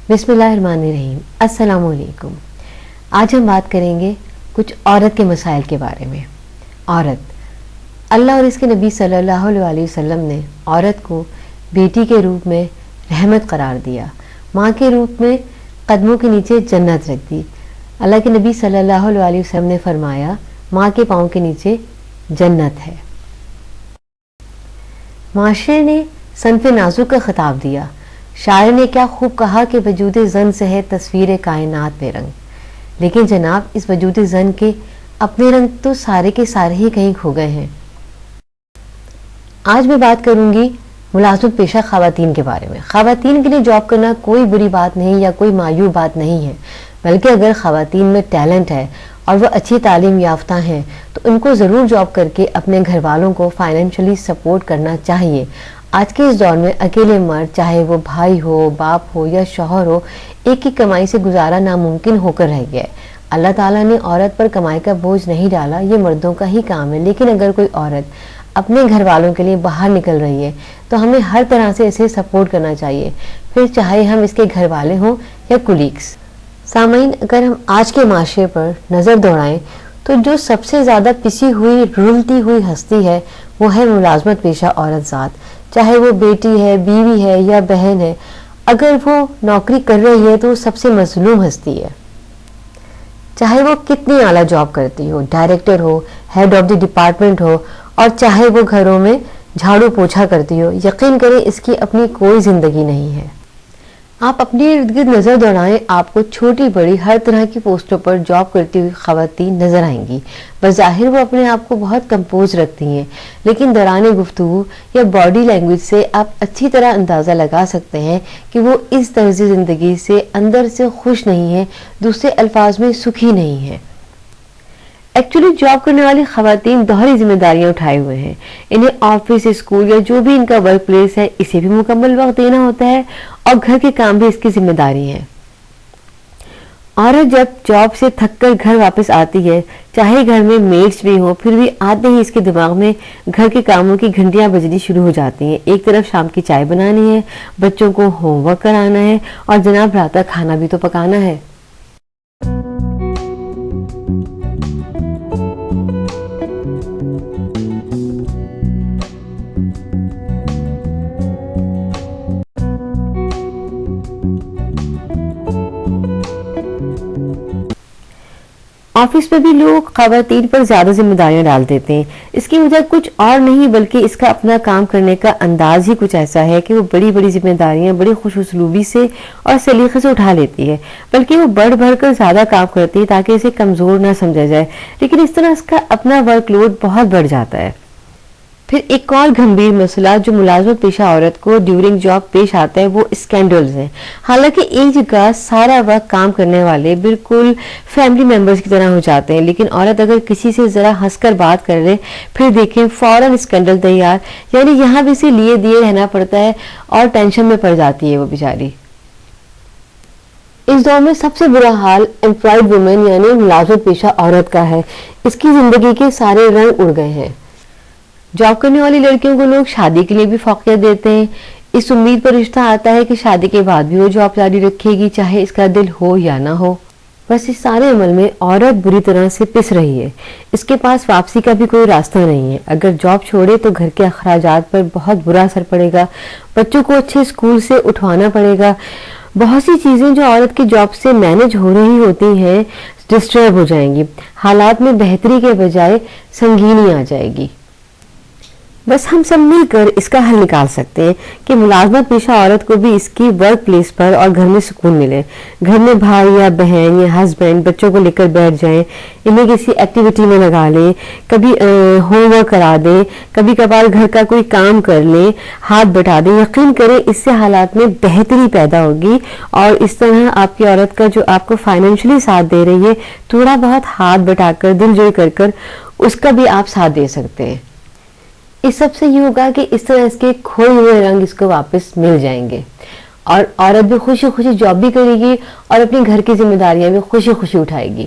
بسم اللہ الرحمن الرحیم. السلام علیکم. آج ہم بات کریں گے کچھ عورت کے مسائل کے بارے میں. عورت، اللہ اور اس کے نبی صلی اللہ علیہ وسلم نے عورت کو بیٹی کے روپ میں رحمت قرار دیا، ماں کے روپ میں قدموں کے نیچے جنت رکھ دی. اللہ کے نبی صلی اللہ علیہ وسلم نے فرمایا ماں کے پاؤں کے نیچے جنت ہے. معاشرے نے صنف نازک کا خطاب دیا. شاعر نے کیا خوب کہا کہ وجود زن سے ہے تصویر کائنات میں رنگ، لیکن جناب اس وجود زن کے اپنے رنگ تو سارے کے سارے ہی کہیں کھو گئے ہیں. آج میں بات کروں گی ملازمت پیشہ خواتین کے بارے میں. خواتین کے لیے جاب کرنا کوئی بری بات نہیں یا کوئی معیوب بات نہیں ہے، بلکہ اگر خواتین میں ٹیلنٹ ہے اور وہ اچھی تعلیم یافتہ ہیں تو ان کو ضرور جاب کر کے اپنے گھر والوں کو فائنینشلی سپورٹ کرنا چاہیے. آج کے اس دور میں اکیلے مرد، چاہے وہ بھائی ہو، باپ ہو یا شوہر ہو، ایک کی کمائی سے گزارا ناممکن ہو کر رہ گیا ہے. اللہ تعالیٰ نے عورت پر کمائی کا بوجھ نہیں ڈالا، یہ مردوں کا ہی کام ہے. لیکن اگر کوئی عورت اپنے گھر والوں کے لیے باہر نکل رہی ہے تو ہمیں ہر طرح سے اسے سپورٹ کرنا چاہیے، پھر چاہے ہم اس کے گھر والے ہوں یا کولیگس. سامعین، اگر ہم آج کے معاشرے پر نظر دوڑائیں تو جو سب سے زیادہ پسی ہوئی رولتی ہوئی ہستی ہے وہ ہے ملازمت پیشہ عورت ذات. چاہے وہ بیٹی ہے، بیوی ہے یا بہن ہے، اگر وہ نوکری کر رہی ہے تو وہ سب سے مظلوم ہستی ہے. چاہے وہ کتنی اعلیٰ جاب کرتی ہو، ڈائریکٹر ہو، ہیڈ آف دی ڈپارٹمنٹ ہو، اور چاہے وہ گھروں میں جھاڑو پوچھا کرتی ہو، یقین کریں اس کی اپنی کوئی زندگی نہیں ہے. آپ اپنے ارد گرد نظر دوڑائیں، آپ کو چھوٹی بڑی ہر طرح کی پوسٹوں پر جاب کرتی ہوئی خواتین نظر آئیں گی. بظاہر وہ اپنے آپ کو بہت کمپوز رکھتی ہیں، لیکن دوران گفتگو یا باڈی لینگویج سے آپ اچھی طرح اندازہ لگا سکتے ہیں کہ وہ اس طرز زندگی سے اندر سے خوش نہیں ہیں، دوسرے الفاظ میں سکھی نہیں ہیں. ایکچولی جاب کرنے والی خواتین دوہری ذمہ داریاں اٹھائے ہوئے ہیں. انہیں آفس، اسکول یا جو بھی ان کا ورک پلیس ہے اسے بھی مکمل وقت دینا ہوتا ہے اور گھر کے کام بھی اس کی ذمہ داری ہے. عورت جب جاب سے تھک کر گھر واپس آتی ہے، چاہے گھر میں میڈس بھی ہوں، پھر بھی آتے ہی اس کے دماغ میں گھر کے کاموں کی گھنٹیاں بجنی شروع ہو جاتی ہیں. ایک طرف شام کی چائے بنانی ہے، بچوں کو ہوم ورک کرانا ہے اور جناب رات کا کھانا بھی تو پکانا ہے. آفس میں بھی لوگ خواتین پر زیادہ ذمہ داریاں ڈال دیتے ہیں. اس کی وجہ کچھ اور نہیں بلکہ اس کا اپنا کام کرنے کا انداز ہی کچھ ایسا ہے کہ وہ بڑی بڑی ذمہ داریاں بڑی خوش اسلوبی سے اور سلیقے سے اٹھا لیتی ہے، بلکہ وہ بڑھ بڑھ کر زیادہ کام کرتی ہے تاکہ اسے کمزور نہ سمجھا جائے. لیکن اس طرح اس کا اپنا ورک لوڈ بہت بڑھ جاتا ہے. پھر ایک اور گھمبیر مسئلہ جو ملازمت پیشہ عورت کو ڈیورنگ جاب پیش آتا ہے وہ اسکینڈلز ہیں. حالانکہ ایک جگہ سارا وقت کام کرنے والے بالکل فیملی ممبرز کی طرح ہو جاتے ہیں، لیکن عورت اگر کسی سے ذرا ہنس کر بات کر لے پھر دیکھیں فوراً اسکینڈل تیار. یعنی یہاں بھی اسے لیے دیے رہنا پڑتا ہے اور ٹینشن میں پڑ جاتی ہے وہ بیچاری. اس دور میں سب سے برا حال امپلائڈ وومن یعنی ملازمت پیشہ عورت کا ہے. اس کی زندگی کے سارے رنگ اڑ گئے ہیں. جاب کرنے والی لڑکیوں کو لوگ شادی کے لیے بھی فوقیت دیتے ہیں، اس امید پر رشتہ آتا ہے کہ شادی کے بعد بھی وہ جاب جاری رکھے گی چاہے اس کا دل ہو یا نہ ہو. بس اس سارے عمل میں عورت بری طرح سے پس رہی ہے. اس کے پاس واپسی کا بھی کوئی راستہ نہیں ہے. اگر جاب چھوڑے تو گھر کے اخراجات پر بہت برا اثر پڑے گا، بچوں کو اچھے اسکول سے اٹھوانا پڑے گا. بہت سی چیزیں جو عورت کی جاب سے مینج ہو رہی ہوتی ہیں ڈسٹرب ہو جائیں گی. حالات میں بہتری کے بجائے سنگینی آ جائے گی. بس ہم سب مل کر اس کا حل نکال سکتے ہیں کہ ملازمت پیشہ عورت کو بھی اس کی ورک پلیس پر اور گھر میں سکون ملے. گھر میں بھائی یا بہن یا ہسبینڈ بچوں کو لے کر بیٹھ جائیں، انہیں کسی ایکٹیویٹی میں لگا لیں، کبھی ہوم ورک کرا دیں، کبھی کبھار گھر کا کوئی کام کر لیں، ہاتھ بٹا دیں. یقین کریں اس سے حالات میں بہتری پیدا ہوگی اور اس طرح آپ کی عورت کا جو آپ کو فائنینشلی ساتھ دے رہی ہے تھوڑا بہت ہاتھ بٹا کر دل جوئی کر کر اس کا بھی آپ ساتھ دے سکتے ہیں. اس سب سے یہ ہوگا کہ اس طرح اس کے کھوئے ہوئے رنگ اس کو واپس مل جائیں گے اور عورت بھی خوشی خوشی جاب بھی کرے گی اور اپنے گھر کی ذمہ داریاں بھی خوشی خوشی اٹھائے گی.